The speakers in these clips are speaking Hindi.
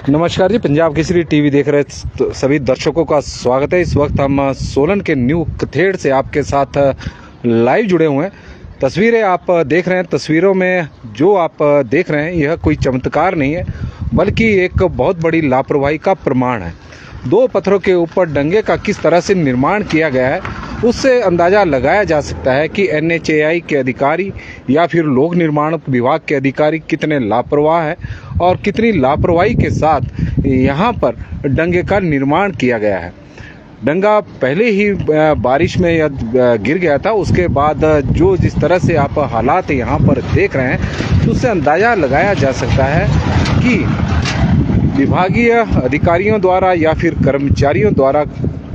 नमस्कार जी, पंजाब केसरी टीवी देख रहे सभी दर्शकों का स्वागत है। इस वक्त हम सोलन के न्यू कथेड़ से आपके साथ लाइव जुड़े हुए हैं। तस्वीरें आप देख रहे हैं, तस्वीरों में जो आप देख रहे हैं यह कोई चमत्कार नहीं है, बल्कि एक बहुत बड़ी लापरवाही का प्रमाण है। दो पत्थरों के ऊपर डंगे का किस तरह से निर्माण किया गया है, उससे अंदाज़ा लगाया जा सकता है कि NHAI के अधिकारी या फिर लोक निर्माण विभाग के अधिकारी कितने लापरवाह हैं और कितनी लापरवाही के साथ यहाँ पर डंगे का निर्माण किया गया है। डंगा पहले ही बारिश में गिर गया था। उसके बाद जो जिस तरह से आप हालात यहाँ पर देख रहे हैं, तो उससे अंदाज़ा लगाया जा सकता है कि विभागीय अधिकारियों द्वारा या फिर कर्मचारियों द्वारा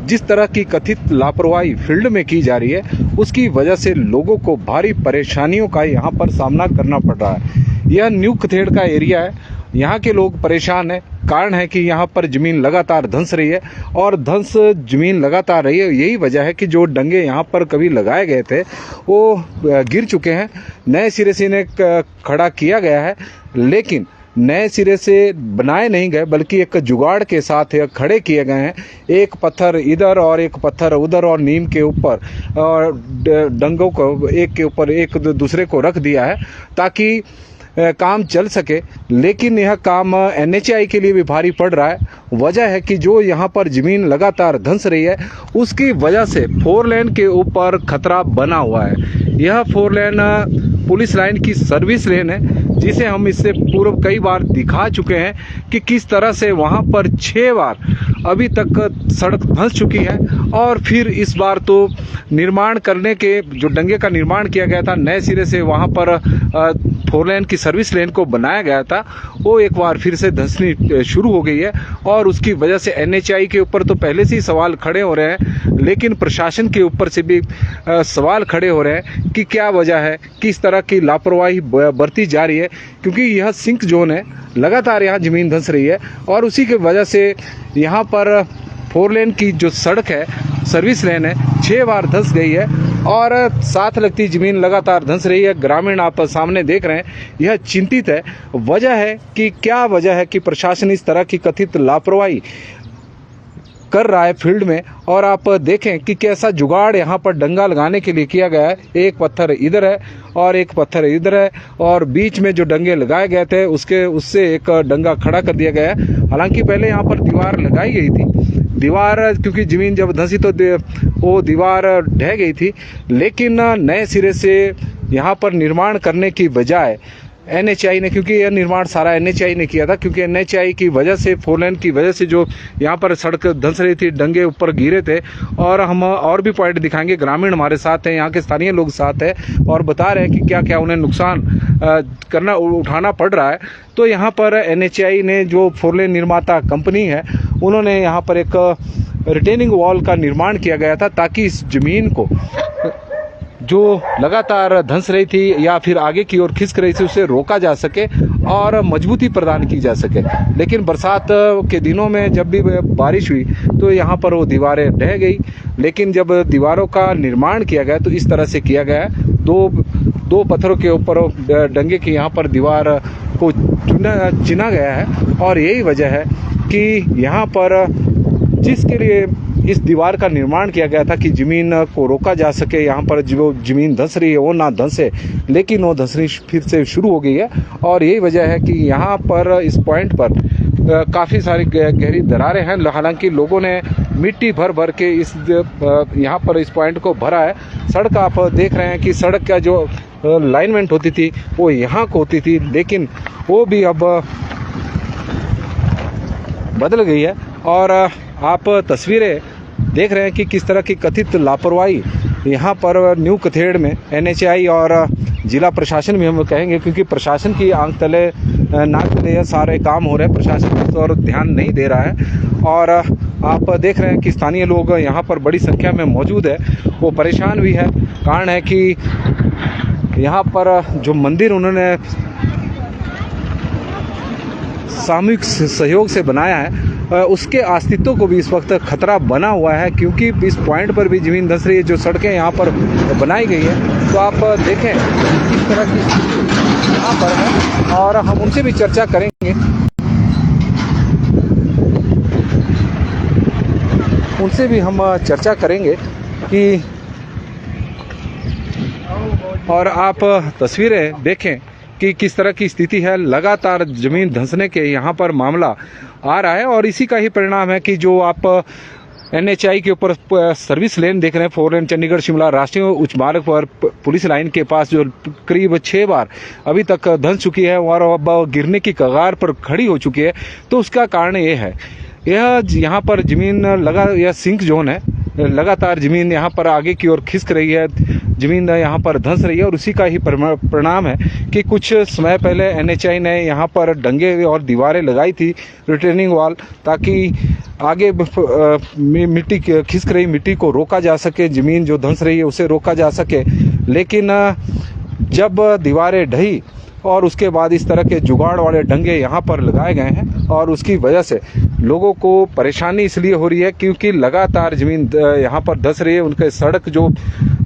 जिस तरह की कथित लापरवाही फील्ड में की जा रही है, उसकी वजह से लोगों को भारी परेशानियों का यहाँ पर सामना करना पड़ रहा है। यह न्यू कथेड़ का एरिया है, यहाँ के लोग परेशान हैं। कारण है कि यहाँ पर ज़मीन लगातार धंस रही है और धंस ज़मीन लगातार रही है। यही वजह है कि जो डंगे यहाँ पर कभी लगाए गए थे वो गिर चुके हैं। नए सिरे से इन्हें खड़ा किया गया है, लेकिन नए सिरे से बनाए नहीं गए, बल्कि एक जुगाड़ के साथ खड़े किए गए हैं। एक पत्थर इधर और एक पत्थर उधर और नीम के ऊपर और डंगों को एक के ऊपर एक दूसरे को रख दिया है ताकि काम चल सके। लेकिन यह काम NHAI के लिए भी भारी पड़ रहा है। वजह है कि जो यहाँ पर ज़मीन लगातार धंस रही है, उसकी वजह से 4 लेन के ऊपर खतरा बना हुआ है। यह 4 लेन पुलिस लाइन की सर्विस लेन है, जिसे हम इससे पूर्व कई बार दिखा चुके हैं कि किस तरह से वहाँ पर 6 बार अभी तक सड़क धंस चुकी है। और फिर इस बार तो निर्माण करने के जो डंगे का निर्माण किया गया था, नए सिरे से वहाँ पर 4 लेन की सर्विस लेन को बनाया गया था, वो एक बार फिर से धंसनी शुरू हो गई है। और उसकी वजह से NHAI के ऊपर तो पहले से ही सवाल खड़े हो रहे हैं, लेकिन प्रशासन के ऊपर से भी सवाल खड़े हो रहे हैं कि क्या वजह है, किस तरह की लापरवाही बरती जा रही है। क्योंकि यह सिंक जोन है, लगातार यहाँ ज़मीन धंस रही है और उसी की वजह से यहाँ पर 4 लेन की जो सड़क है, सर्विस लेन है, 6 बार धंस गई है और साथ लगती ज़मीन लगातार धंस रही है। ग्रामीण आप सामने देख रहे हैं, यह चिंतित है। वजह है कि क्या वजह है कि प्रशासन इस तरह की कथित लापरवाही कर रहा है फील्ड में। और आप देखें कि कैसा जुगाड़ यहाँ पर डंगा लगाने के लिए किया गया है। एक पत्थर इधर है और एक पत्थर इधर है और बीच में जो डंगे लगाए गए थे उससे एक डंगा खड़ा कर दिया गया है। हालांकि पहले यहाँ पर दीवार लगाई गई थी। दीवार क्योंकि ज़मीन जब धंसी तो वो दीवार ढह गई थी, लेकिन नए सिरे से यहाँ पर निर्माण करने की बजाय NHAI ने, क्योंकि यह निर्माण सारा NHAI ने किया था, क्योंकि NHAI की वजह से 4 लेन की वजह से जो यहाँ पर सड़क धंस रही थी, डंगे ऊपर गिरे थे। और हम और भी पॉइंट दिखाएंगे। ग्रामीण हमारे साथ हैं, यहाँ के स्थानीय लोग साथ हैं और बता रहे हैं कि क्या क्या उन्हें नुकसान उठाना पड़ रहा है। तो यहाँ पर NHAI ने, जो 4 लेन निर्माता कंपनी है, उन्होंने यहाँ पर एक रिटेनिंग वॉल का निर्माण किया गया था ताकि इस ज़मीन को जो लगातार धंस रही थी या फिर आगे की ओर खिसक रही थी, उसे रोका जा सके और मजबूती प्रदान की जा सके। लेकिन बरसात के दिनों में जब भी बारिश हुई तो यहाँ पर वो दीवारें ढह गई। लेकिन जब दीवारों का निर्माण किया गया तो इस तरह से किया गया, दो पत्थरों के ऊपर डंगे की यहाँ पर दीवार को चुना गया है। और यही वजह है कि यहाँ पर जिसके लिए इस दीवार का निर्माण किया गया था कि ज़मीन को रोका जा सके, यहाँ पर जो ज़मीन धंस रही है वो ना धंसे, लेकिन वो धंसनी फिर से शुरू हो गई है। और यही वजह है कि यहाँ पर इस पॉइंट पर काफ़ी सारी गहरी दरारें हैं। हालांकि लोगों ने मिट्टी भर भर के यहाँ पर इस पॉइंट को भरा है। सड़क आप देख रहे हैं कि सड़क का जो लाइनमेंट होती थी वो यहाँ को होती थी, लेकिन वो भी अब बदल गई है। और आप तस्वीरें देख रहे हैं कि किस तरह की कथित लापरवाही यहाँ पर न्यू कथेड़ में NHAI और जिला प्रशासन भी हम कहेंगे, क्योंकि प्रशासन की आंख तले नाक तले यह सारे काम हो रहे हैं। प्रशासन इस और ध्यान नहीं दे रहा है। और आप देख रहे हैं कि स्थानीय लोग यहाँ पर बड़ी संख्या में मौजूद है, वो परेशान भी है। कारण है कि यहाँ पर जो मंदिर उन्होंने सामूहिक सहयोग से बनाया है, उसके अस्तित्व को भी इस वक्त खतरा बना हुआ है। क्योंकि इस पॉइंट पर भी ज़मीन धंस रही है, जो सड़कें यहाँ पर बनाई गई है। तो आप देखें किस तरह की यहाँ पर है और हम उनसे भी चर्चा करेंगे। उनसे भी हम चर्चा करेंगे कि, और आप तस्वीरें देखें कि किस तरह की स्थिति है। लगातार ज़मीन धंसने के यहाँ पर मामला आ रहा है और इसी का ही परिणाम है कि जो आप NHI के ऊपर सर्विस लेन देख रहे हैं, 4 लेन चंडीगढ़ शिमला राष्ट्रीय उच्च मार्ग पर पुलिस लाइन के पास जो करीब 6 बार अभी तक धंस चुकी है और अब गिरने की कगार पर खड़ी हो चुकी है। तो उसका कारण ये है, यह यहाँ पर ज़मीन यह सिंक जोन है, लगातार ज़मीन यहाँ पर आगे की ओर खिसक रही है, ज़मीन यहाँ पर धंस रही है और उसी का ही परिणाम है कि कुछ समय पहले NHI ने यहाँ पर डंगे और दीवारें लगाई थी, रिटेनिंग वॉल, ताकि आगे मिट्टी खिसक रही मिट्टी को रोका जा सके, ज़मीन जो धंस रही है उसे रोका जा सके। लेकिन जब दीवारें ढही और उसके बाद इस तरह के जुगाड़ वाले डंगे यहाँ पर लगाए गए हैं और उसकी वजह से लोगों को परेशानी इसलिए हो रही है क्योंकि लगातार ज़मीन यहाँ पर धंस रही है। उनके सड़क जो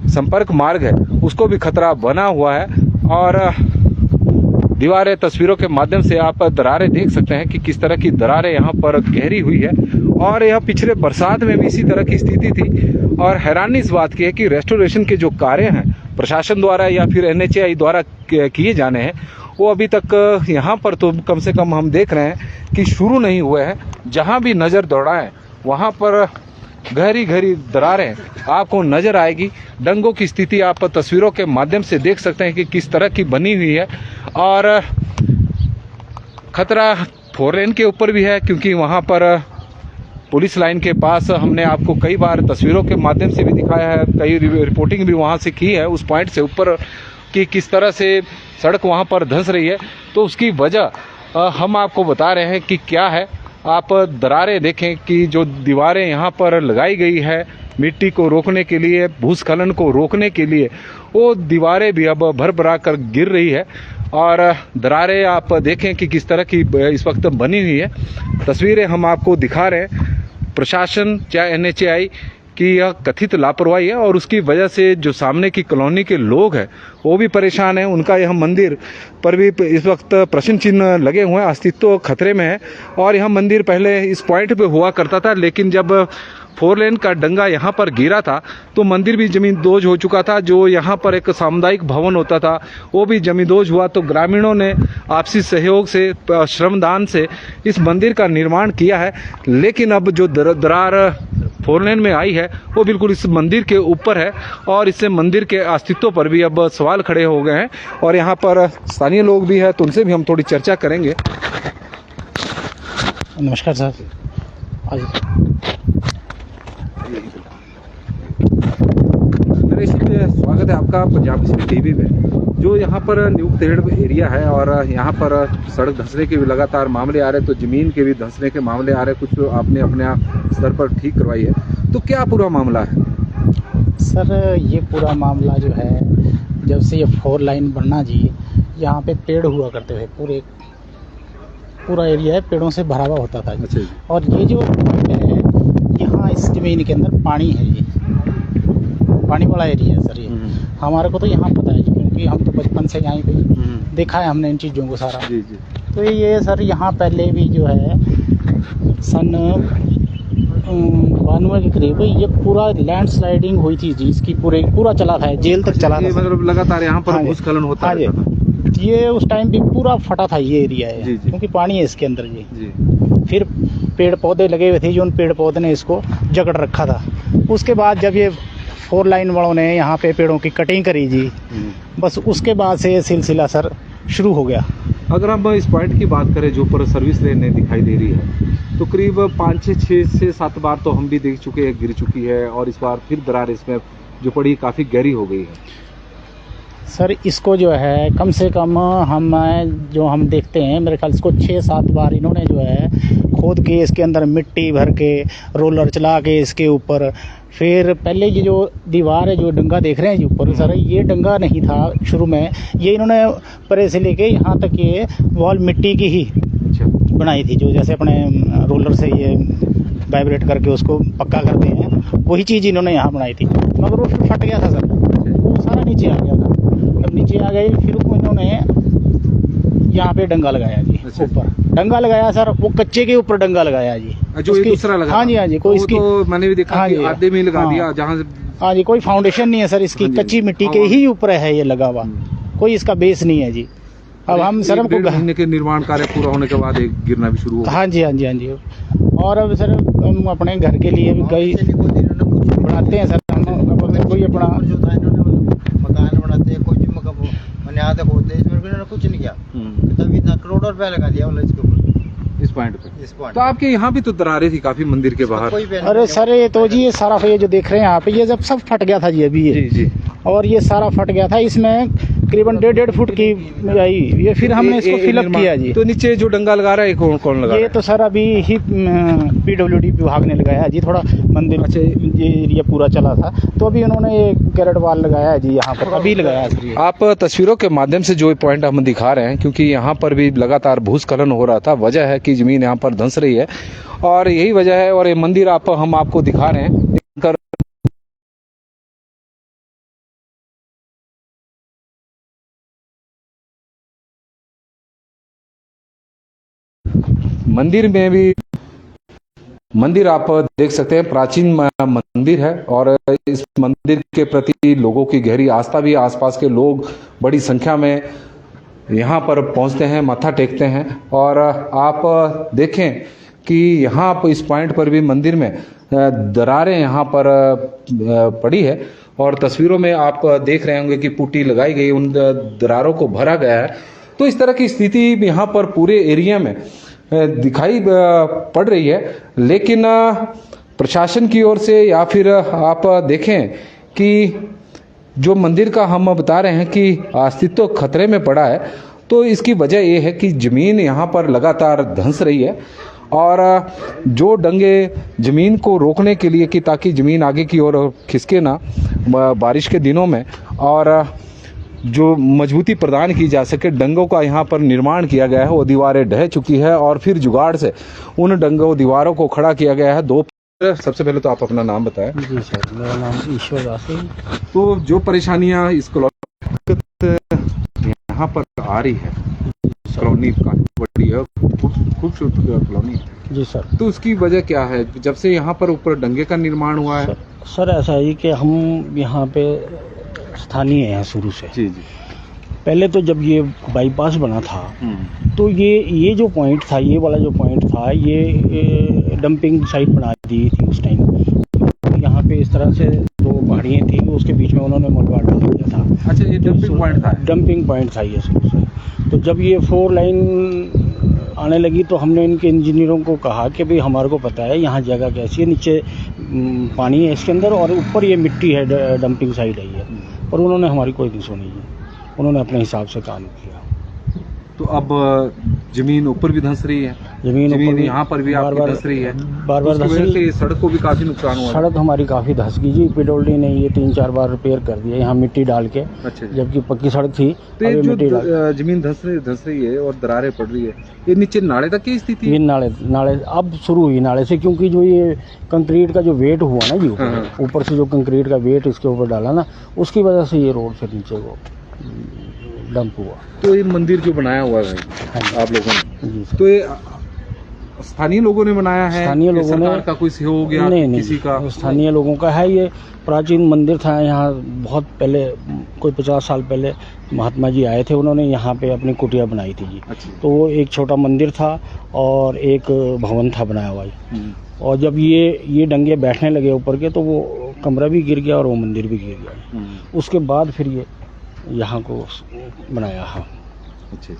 संपर्क मार्ग है उसको भी खतरा बना हुआ है और दीवारें, तस्वीरों के माध्यम से आप दरारें देख सकते हैं कि किस तरह की दरारें यहाँ पर गहरी हुई है। और यह पिछले बरसात में भी इसी तरह की स्थिति थी और हैरानी इस बात की है कि रेस्टोरेशन के जो कार्य हैं प्रशासन द्वारा या फिर NHI द्वारा किए जाने हैं, वो अभी तक यहाँ पर तो कम से कम हम देख रहे हैं कि शुरू नहीं हुए हैं। जहाँ भी नज़र दौड़ाएं वहाँ पर गहरी गहरी दरारें आपको नज़र आएगी। डंगों की स्थिति आप तस्वीरों के माध्यम से देख सकते हैं कि किस तरह की बनी हुई है और खतरा 4 लेन के ऊपर भी है क्योंकि वहाँ पर पुलिस लाइन के पास हमने आपको कई बार तस्वीरों के माध्यम से भी दिखाया है, कई रिपोर्टिंग भी वहाँ से की है उस पॉइंट से ऊपर कि किस तरह से सड़क वहाँ पर धंस रही है। तो उसकी वजह हम आपको बता रहे हैं कि क्या है। आप दरारें देखें कि जो दीवारें यहाँ पर लगाई गई है मिट्टी को रोकने के लिए, भूस्खलन को रोकने के लिए, वो दीवारें भी अब भर कर गिर रही है और दरारें आप देखें कि किस तरह की इस वक्त बनी हुई है। तस्वीरें हम आपको दिखा रहे हैं। प्रशासन चाहे NHI की यह कथित लापरवाही है और उसकी वजह से जो सामने की कॉलोनी के लोग हैं वो भी परेशान हैं। उनका यह मंदिर पर भी इस वक्त प्रश्न चिन्ह लगे हुए हैं, अस्तित्व खतरे में है। और यह मंदिर पहले इस पॉइंट पे हुआ करता था, लेकिन जब 4 लेन का डंगा यहाँ पर गिरा था तो मंदिर भी जमींदोज हो चुका था। जो यहाँ पर एक सामुदायिक भवन होता था वो भी जमींदोज हुआ। तो ग्रामीणों ने आपसी सहयोग से, श्रमदान से इस मंदिर का निर्माण किया है। लेकिन अब जो दरार 4 लेन में आई है वो बिल्कुल इस मंदिर के ऊपर है और इससे मंदिर के अस्तित्व पर भी अब सवाल खड़े हो गए हैं। और यहाँ पर स्थानीय लोग भी हैं तो उनसे भी हम थोड़ी चर्चा करेंगे। नमस्कार सर। स्वागत है आपका पंजाब केसरी टीवी में। जो यहाँ पर न्यू कथेड़ एरिया है और यहाँ पर सड़क धंसने के भी लगातार मामले आ रहे हैं, तो ज़मीन के भी धंसने के मामले आ रहे हैं। कुछ आपने अपने स्तर पर ठीक करवाई है, तो क्या पूरा मामला है? सर ये पूरा मामला जो है, जब से ये 4 लाइन बनना जी, यहाँ पे पेड़ हुआ करते थे, पूरा एरिया है पेड़ों से भरा हुआ होता था। अच्छा। और ये जो है यहाँ इस ज़मीन के अंदर पानी है, ये पानी वाला एरिया है सर। ये हमारे को तो यहाँ पता है क्योंकि हम तो बचपन से यहाँ पे देखा है हमने इन चीज़ों को सारा। जी जी। तो ये सर यहाँ पहले भी जो है सन 92 के करीब ये पूरा लैंड स्लाइडिंग हुई थी जी, इसकी पूरा चला था, जेल तक चला था। मतलब लगातार यहाँ पर भूस्खलन होता है। ये उस टाइम भी पूरा फटा था ये एरिया है, क्योंकि पानी है इसके अंदर जी। फिर पेड़ पौधे लगे हुए थे, जो उन पेड़ पौधे ने इसको जकड़ रखा था। उसके बाद जब ये 4 लाइन वालों ने यहाँ पे पेड़ों की कटिंग करी जी, बस उसके बाद से ये सिलसिला सर शुरू हो गया। अगर हम इस पॉइंट की बात करें जो पर सर्विस लेन दिखाई दे रही है, तो करीब 5 से 7 बार तो हम भी देख चुके हैं गिर चुकी है और इस बार फिर दरार इसमें जो पड़ी काफ़ी गहरी हो गई है। सर इसको जो है कम से कम हम देखते हैं, मेरे ख्याल से इसको 6-7 बार इन्होंने जो है खोद के इसके अंदर मिट्टी भर के रोलर चला के इसके ऊपर, फिर पहले ये जो दीवार है जो डंगा देख रहे हैं जी ऊपर सर, ये डंगा नहीं था शुरू में, ये इन्होंने परे से लेके यहाँ तक ये वॉल मिट्टी की ही बनाई थी, जो जैसे अपने रोलर से ये वाइब्रेट करके उसको पक्का करते हैं, वही चीज़ इन्होंने यहाँ बनाई थी। मगर वो फिर फट गया था सर, वो सारा नीचे आ गया था। जब नीचे आ गई फिर इन्होंने यहाँ पे डंगा लगाया जी ऊपर, डंगा लगाया सर, वो कच्चे के ऊपर डंगा लगाया जी। जो ये दूसरा लगा, हाँ जी हाँ जी, कोई वो इसकी तो मैंने भी देखा हाँ कि जी, आधे में ही लगा हाँ। दिया जहाँ से। हाँ जी, कोई फाउंडेशन नहीं है सर इसकी, हाँ जी, कच्ची मिट्टी के हाँ। ही ऊपर है ये लगा हुआ, कोई इसका बेस नहीं है जी। अब हम सर हमको 1.5 महीने के निर्माण कार्य पूरा होने के बाद एक गिरना भी शुरू हो गया। हाँ जी हाँ जी हाँ जी। और अब सर हम अपने घर के लिए भी कई बनाते हैं सर, हम अपने कोई अपना मकान बनाते हैं, कोई मैंने यहाँ तक होते हैं, इसमें इन्होंने कुछ नहीं किया, तभी इतना करोड़ों रुपया लगा दिया बोला इसके ऊपर, इस पॉइंट पे। इस पॉइंट तो आपके यहाँ भी तो दरारें थी काफी मंदिर के बाहर। कोई बेनिफिट अरे नहीं सर ये तो जी ये सारा ये जो देख रहे हैं यहाँ पे, ये जब सब फट गया था जी अभी ये, जी जी। और ये सारा फट गया था, इसमें करीबन 1.5 फुट की आई ये, फिर हमने इसको फिलअप किया जी। तो नीचे जो डंगा लगा रहा है कौन कौन लगा ये रहा है? तो सर अभी ही PWD विभाग ने लगाया है जी, थोड़ा मंदिर अच्छा। ये एरिया पूरा चला था, तो अभी उन्होंने ये कैरेट वाल लगाया है जी यहाँ पर, अभी लगाया है सर ये। आप तस्वीरों के माध्यम से जो पॉइंट हम दिखा रहे हैं, क्योंकि यहाँ पर भी लगातार भूस्खलन हो रहा था, वजह है कि जमीन यहाँ पर धंस रही है और यही वजह है। और ये मंदिर हम आपको दिखा रहे हैं। मंदिर आप देख सकते हैं, प्राचीन मंदिर है और इस मंदिर के प्रति लोगों की गहरी आस्था भी, आसपास के लोग बड़ी संख्या में यहाँ पर पहुँचते हैं, माथा टेकते हैं। और आप देखें कि यहाँ पर इस पॉइंट पर भी मंदिर में दरारें यहाँ पर पड़ी है और तस्वीरों में आप देख रहे होंगे कि पुट्टी लगाई गई, उन दरारों को भरा गया है। तो इस तरह की स्थिति यहाँ पर पूरे एरिया में दिखाई पड़ रही है। लेकिन प्रशासन की ओर से या फिर आप देखें कि जो मंदिर का हम बता रहे हैं कि अस्तित्व खतरे में पड़ा है, तो इसकी वजह ये है कि ज़मीन यहाँ पर लगातार धंस रही है और जो डंगे ज़मीन को रोकने के लिए कि ताकि ज़मीन आगे की ओर खिसके ना बारिश के दिनों में, और जो मजबूती प्रदान की जा सके, डंगों का यहाँ पर निर्माण किया गया है। वो दीवारें ढह चुकी है और फिर जुगाड़ से उन दीवारों को खड़ा किया गया है। सबसे पहले तो आप अपना नाम बताएं। जी सर, मेरा नाम ईश्वर दास है। तो जो परेशानियाँ इस कॉलोनी यहाँ पर आ रही है, कॉलोनी काफी बड़ी है, खूबसूरत कॉलोनी है जी सर। तो उसकी वजह क्या है? जब से यहाँ पर ऊपर डंगे का निर्माण हुआ है। सर ऐसा है कि हम यहाँ पे स्थानीय हैं शुरू से। जी जी। पहले तो जब ये बाईपास बना था तो ये जो पॉइंट था, ये वाला जो पॉइंट था, ये डंपिंग साइट बना दी थी उस टाइम। यहाँ पे इस तरह से 2 पहाड़ियाँ थी, उसके बीच में उन्होंने मलबा डाल दिया था। अच्छा, ये डंपिंग पॉइंट था? डंपिंग पॉइंट था ये शुरू से। तो जब ये 4 लाइन आने लगी तो हमने इनके इंजीनियरों को कहा कि भाई हमारे को पता है यहाँ जगह कैसी है, नीचे पानी है इसके अंदर और ऊपर ये मिट्टी है, डंपिंग साइड है ये। पर उन्होंने हमारी कोई नहीं सुनी है, उन्होंने अपने हिसाब से काम किया। तो अब जमीन ऊपर भी धंस रही है, जमीन ऊपर यहाँ पर भी आपकी धंस रही है, बार बार धंस रही है। सड़क को भी काफी नुकसान हुआ। सड़क हमारी काफ़ी धंस गई जी, PWD ने ये 3-4 बार रिपेयर कर दिया यहाँ मिट्टी डाल के। अच्छा, जबकि पक्की सड़क थी। तो ये मिट्टी डाल जो जमीन धंस रही है और दरारें पड़ रही है, ये नीचे नाले तक की स्थिति? ये नाले अब शुरू हुई नाले से, क्योंकि जो ये कंक्रीट का जो वेट हुआ ना जी, ऊपर से जो कंक्रीट का वेट इसके ऊपर डाला ना, उसकी वजह से ये रोड से नीचे को डंप हुआ। तो ये मंदिर जो बनाया हुआ है आप लोगों ने, जी तो ये स्थानीय लोगों ने बनाया है? स्थानीय लोगों ने, सरकार का कोई सहयोग या नहीं किसी का? स्थानीय लोगों का है। ये प्राचीन मंदिर था यहाँ, बहुत पहले, कोई 50 साल पहले महात्मा जी आए थे, उन्होंने यहाँ पे अपनी कुटिया बनाई थी जी। अच्छा। तो वो एक छोटा मंदिर था और एक भवन था बनाया हुआ। और जब ये डंगे बैठने लगे ऊपर के, तो वो कमरा भी गिर गया और वो मंदिर भी गिर गया। उसके बाद फिर ये यहाँ को बनाया है। अच्छा।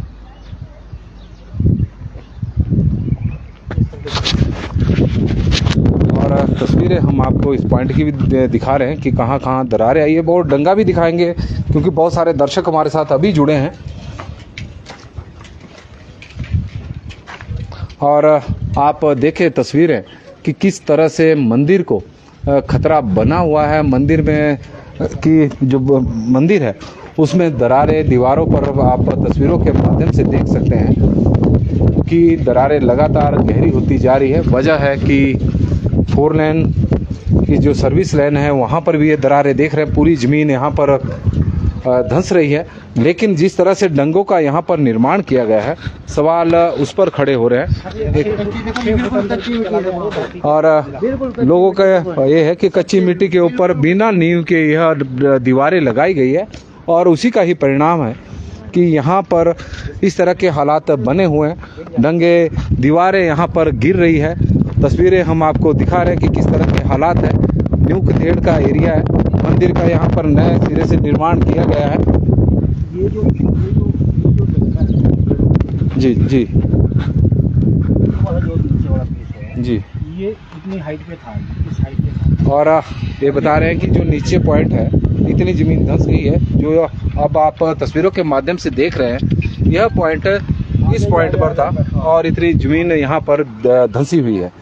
और तस्वीरें हम आपको इस पॉइंट की भी दिखा रहे हैं कि कहाँ कहाँ दरारें आई है। बहुत डंगा भी दिखाएंगे क्योंकि बहुत सारे दर्शक हमारे साथ अभी जुड़े हैं। और आप देखें तस्वीरें कि किस तरह से मंदिर को खतरा बना हुआ है। मंदिर में कि जो मंदिर है उसमें दरारें, दीवारों पर आप तस्वीरों के माध्यम से देख सकते हैं कि दरारें लगातार गहरी होती जा रही है। वजह है कि 4 लेन की जो सर्विस लेन है वहाँ पर भी ये दरारें देख रहे हैं। पूरी ज़मीन यहाँ पर धंस रही है। लेकिन जिस तरह से डंगों का यहाँ पर निर्माण किया गया है, सवाल उस पर खड़े हो रहे हैं। और लोगों का ये है कि कच्ची मिट्टी के ऊपर बिना नींव के यह दीवारें लगाई गई है और उसी का ही परिणाम है कि यहाँ पर इस तरह के हालात बने हुए हैं। डंगे दीवारें यहाँ पर गिर रही है। तस्वीरें हम आपको दिखा रहे हैं कि किस तरह के हालात है। न्यू कथेड़ का एरिया है। मंदिर का यहाँ पर नए सिरे से निर्माण किया गया है। ये जो जी जी वाला जो नीचे वाला पीस है जी, ये इतनी हाइट पे था, इस हाइट पे था। और ये बता रहे हैं कि जो नीचे पॉइंट है, इतनी ज़मीन धंस गई है। जो अब आप तस्वीरों के माध्यम से देख रहे हैं, यह पॉइंट इस पॉइंट पर था और इतनी ज़मीन यहाँ पर धंसी हुई है।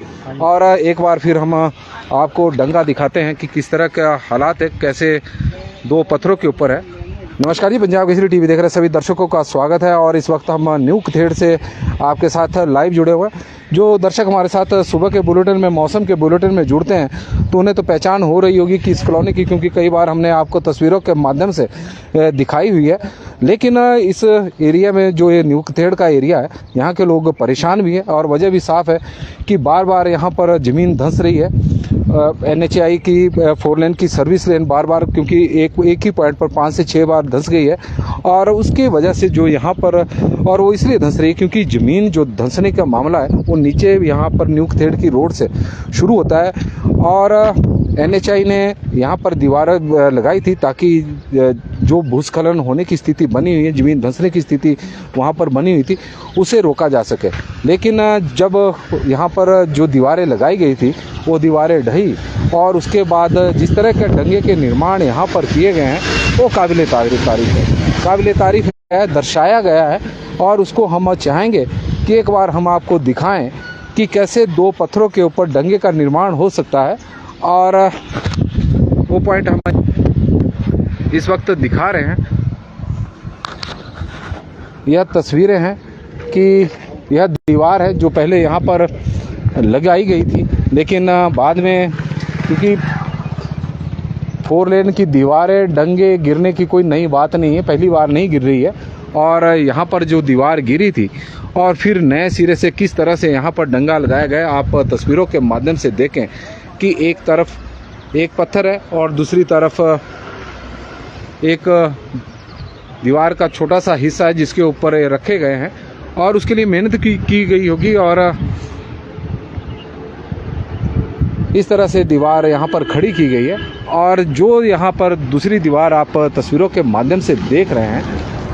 और एक बार फिर हम आपको डंगा दिखाते हैं कि किस तरह का हालात है, कैसे दो पत्थरों के ऊपर है। नमस्कार जी, पंजाब केसरी टीवी देख रहे सभी दर्शकों का स्वागत है। और इस वक्त हम न्यू कथेड़ से आपके साथ लाइव जुड़े हुए हैं। जो दर्शक हमारे साथ सुबह के बुलेटिन में, मौसम के बुलेटिन में जुड़ते हैं, तो उन्हें तो पहचान हो रही होगी कि इस कॉलोनी की, क्योंकि कई बार हमने आपको तस्वीरों के माध्यम से दिखाई हुई है। लेकिन इस एरिया में जो ये न्यू कथेड़ का एरिया है, यहाँ के लोग परेशान भी हैं और वजह भी साफ़ है कि बार बार यहाँ पर ज़मीन धंस रही है। NHAI की 4 लेन की सर्विस लेन बार बार, क्योंकि एक ही पॉइंट पर 5 से 6 बार धंस गई है और उसकी वजह से जो यहाँ पर, और वो इसलिए धंस रही है क्योंकि ज़मीन जो धंसने का मामला है वो नीचे यहाँ पर न्यू कथेड़ की रोड से शुरू होता है। और NHAI ने यहाँ पर दीवारें लगाई थी ताकि जो भूस्खलन होने की स्थिति बनी हुई है, ज़मीन धंसने की स्थिति वहाँ पर बनी हुई थी, उसे रोका जा सके। लेकिन जब यहाँ पर जो दीवारें लगाई गई थी वो दीवारें ढही और उसके बाद जिस तरह के डंगे के निर्माण यहाँ पर किए गए हैं वो काबिल तारीफ़ है, दर्शाया गया है। और उसको हम चाहेंगे कि एक बार हम आपको दिखाएं कि कैसे दो पत्थरों के ऊपर डंगे का निर्माण हो सकता है। और वो पॉइंट हम इस वक्त दिखा रहे हैं। यह तस्वीरें हैं कि यह दीवार है जो पहले यहाँ पर लगाई गई थी, लेकिन बाद में क्योंकि 4 लेन की दीवारें डंगे गिरने की कोई नई बात नहीं है, पहली बार नहीं गिर रही है। और यहाँ पर जो दीवार गिरी थी और फिर नए सिरे से किस तरह से यहाँ पर डंगा लगाया गया, आप तस्वीरों के माध्यम से देखें कि एक तरफ एक पत्थर है और दूसरी तरफ एक दीवार का छोटा सा हिस्सा है जिसके ऊपर रखे गए हैं और उसके लिए मेहनत की गई होगी। और इस तरह से दीवार यहाँ पर खड़ी की गई है। और जो यहाँ पर दूसरी दीवार आप तस्वीरों के माध्यम से देख रहे हैं,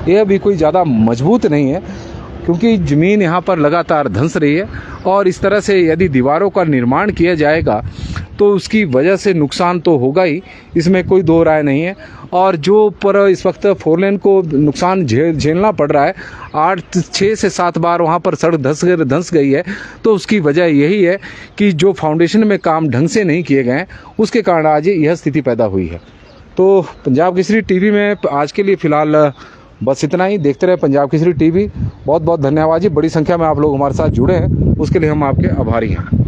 यह भी कोई ज़्यादा मजबूत नहीं है क्योंकि ज़मीन यहाँ पर लगातार धंस रही है। और इस तरह से यदि दीवारों का निर्माण किया जाएगा तो उसकी वजह से नुकसान तो होगा ही, इसमें कोई दो राय नहीं है। और जो पर इस वक्त 4 लेन को नुकसान झेलना पड़ रहा है, 6 से 7 बार वहाँ पर सड़क धंस गई है, तो उसकी वजह यही है कि जो फाउंडेशन में काम ढंग से नहीं किए गए, उसके कारण आज यह स्थिति पैदा हुई है। तो पंजाब केसरी टीवी में आज के लिए फ़िलहाल बस इतना ही। देखते रहे पंजाब केसरी टीवी। बहुत बहुत धन्यवाद जी। बड़ी संख्या में आप लोग हमारे साथ जुड़े हैं, उसके लिए हम आपके आभारी हैं।